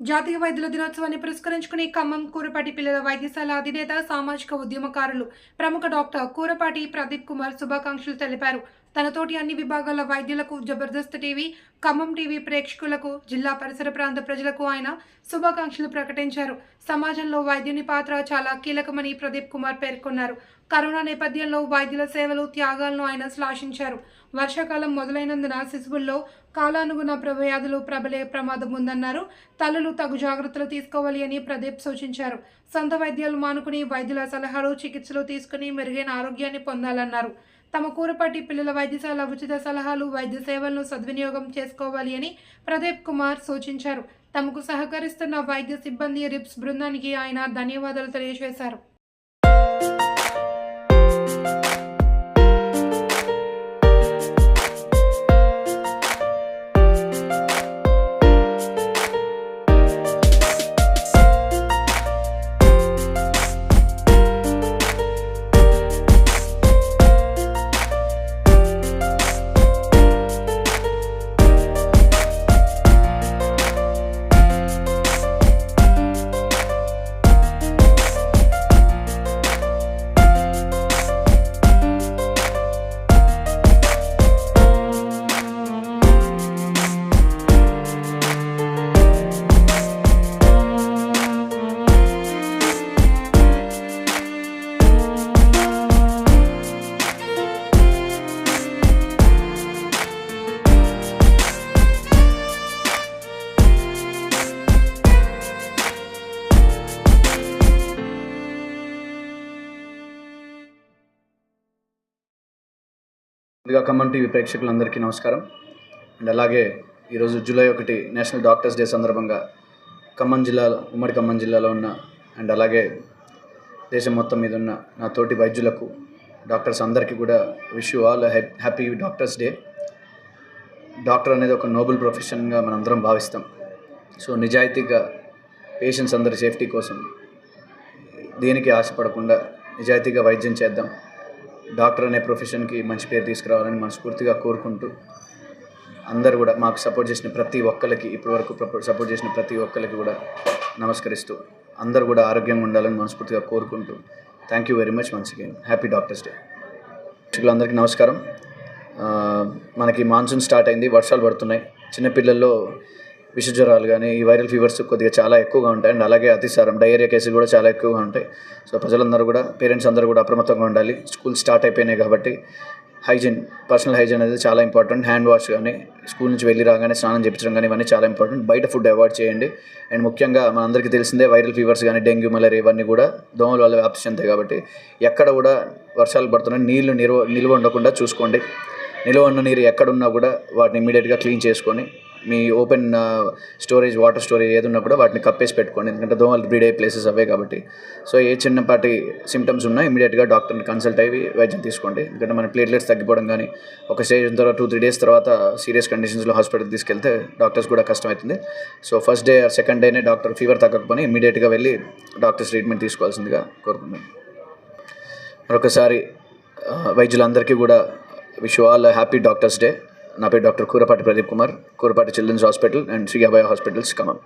జాతీయ వైద్యుల దినోత్సవాన్ని పురస్కరించుకుని ఖమ్మం కూరపాటి పిల్లల వైద్యశాల అధినేత సామాజిక ఉద్యమకారులు ప్రముఖ డాక్టర్ కూరపాటి ప్రదీప్ కుమార్ శుభాకాంక్షలు తెలిపారు. తనతోటి అన్ని విభాగాల వైద్యులకు, జబర్దస్త్ టీవీ, ఖమ్మం టీవీ ప్రేక్షకులకు, జిల్లా పరిసర ప్రాంత ప్రజలకు ఆయన శుభాకాంక్షలు ప్రకటించారు. సమాజంలో వైద్యుని పాత్ర చాలా కీలకమని ప్రదీప్ కుమార్ పేర్కొన్నారు. కరోనా నేపథ్యంలో వైద్యుల సేవలు, త్యాగాలను ఆయన శ్లాఘించారు. వర్షాకాలం మొదలైనందున శిశువుల్లో కాలానుగుణ వ్యాధులు ప్రబలే ప్రమాదం ఉందన్నారు. తల్లులు తగు జాగ్రత్తలు తీసుకోవాలి అని ప్రదీప్ సూచించారు. సొంత వైద్యాలు మానుకుని వైద్యుల సలహాలు, చికిత్సలు తీసుకుని మెరుగైన ఆరోగ్యాన్ని పొందాలన్నారు. తమ కూరపాటి పిల్లల వైద్యశాల ఉచిత సలహాలు, వైద్య సేవలను సద్వినియోగం చేసుకోవాలి అని ప్రదీప్ కుమార్ సూచించారు. తమకు సహకరిస్తున్న వైద్య సిబ్బంది, రిప్స్ బృందానికి ఆయన ధన్యవాదాలు తెలియజేశారు. ముందుగా ఖమ్మం టీవీ ప్రేక్షకులందరికీ నమస్కారం. అండ్ అలాగే ఈరోజు జూలై 1 నేషనల్ డాక్టర్స్ డే సందర్భంగా ఉమ్మడి ఖమ్మం జిల్లాలో ఉన్న అండ్ అలాగే దేశం మొత్తం మీద ఉన్న నా తోటి వైద్యులకు, డాక్టర్స్ అందరికీ కూడా wish you all happy doctors day. Doctor అనేది ఒక నోబెల్ ప్రొఫెషన్గా మనందరం భావిస్తాం. సో నిజాయితీగా పేషెంట్స్ అందరి సేఫ్టీ కోసం దేనికి ఆశపడకుండా నిజాయితీగా వైద్యం చేద్దాం. డాక్టర్ అనే ప్రొఫెషన్కి మంచి పేరు తీసుకురావాలని మనస్ఫూర్తిగా కోరుకుంటూ, అందరూ కూడా మాకు సపోర్ట్ చేసిన ప్రతి ఒక్కరికి, ఇప్పటివరకు సపోర్ట్ చేసిన ప్రతి ఒక్కరికి కూడా నమస్కరిస్తూ, అందరూ కూడా ఆరోగ్యంగా ఉండాలని మనస్ఫూర్తిగా కోరుకుంటూ, thank you very much. Once again happy doctors day. అందరికీ నమస్కారం. మనకి మాన్సూన్ స్టార్ట్ అయింది, వర్షాలు పడుతున్నాయి. చిన్నపిల్లల్లో విషజ్వరాలు కానీ ఈ వైరల్ ఫీవర్స్ కొద్దిగా చాలా ఎక్కువగా ఉంటాయి. అండ్ అలాగే అతిసారం, డయేరియా కేసులు కూడా చాలా ఎక్కువగా ఉంటాయి. సో ప్రజలందరూ కూడా, పేరెంట్స్ అందరూ కూడా అప్రమత్తంగా ఉండాలి. స్కూల్ స్టార్ట్ అయిపోయినాయి కాబట్టి పర్సనల్ హైజీన్ అనేది చాలా ఇంపార్టెంట్. హ్యాండ్ వాష్ కానీ, స్కూల్ నుంచి వెళ్ళి రాగానే స్నానం చేయించడం కానీ ఇవన్నీ చాలా ఇంపార్టెంట్. బయట ఫుడ్ అవాయిడ్ చేయండి. అండ్ ముఖ్యంగా మనందరికీ తెలిసిందే వైరల్ ఫీవర్స్ కానీ, డెంగ్యూ, మలేరియా ఇవన్నీ కూడా దోమల వల్ల వ్యాప్తి చెందాయి. కాబట్టి ఎక్కడ కూడా వర్షాలు పడుతున్నాయి, నీళ్లు నిల్వ ఉండకుండా చూసుకోండి. నిల్వ ఉన్న నీరు ఎక్కడున్నా కూడా వాటిని ఇమీడియట్గా క్లీన్ చేసుకొని, మీ ఓపెన్ స్టోరేజ్, వాటర్ స్టోరేజ్ ఏది ఉన్నా కూడా వాటిని కప్పేసి పెట్టుకోండి. ఎందుకంటే దోమలు బ్రీడ్ అయ్యే ప్లేసెస్ అవే కాబట్టి. సో ఏ చిన్నపాటి సిమ్టమ్స్ ఉన్నా ఇమీడియట్గా డాక్టర్ని కన్సల్ట్ అయ్యి వైద్యం తీసుకోండి. ఎందుకంటే మన ప్లేట్లెట్స్ తగ్గిపోవడం కానీ, ఒక స్టేజ్ తర్వాత 2-3 డేస్ తర్వాత సీరియస్ కండిషన్స్లో హాస్పిటల్కి తీసుకెళ్తే డాక్టర్స్ కూడా కష్టమవుతుంది. సో ఫస్ట్ డే, సెకండ్ డేనే డాక్టర్ ఫీవర్ తగ్గకపోతే ఇమీడియట్గా వెళ్ళి డాక్టర్స్ ట్రీట్మెంట్ తీసుకోవాల్సిందిగా కోరుకుంటున్నాను. మరొకసారి వైద్యులందరికీ కూడా wish you all happy doctors day. నా పేరు doctor Kurapati Pradeep Kumar, Kurapati children's hospital and Sri Abhaya hospitals Khammam.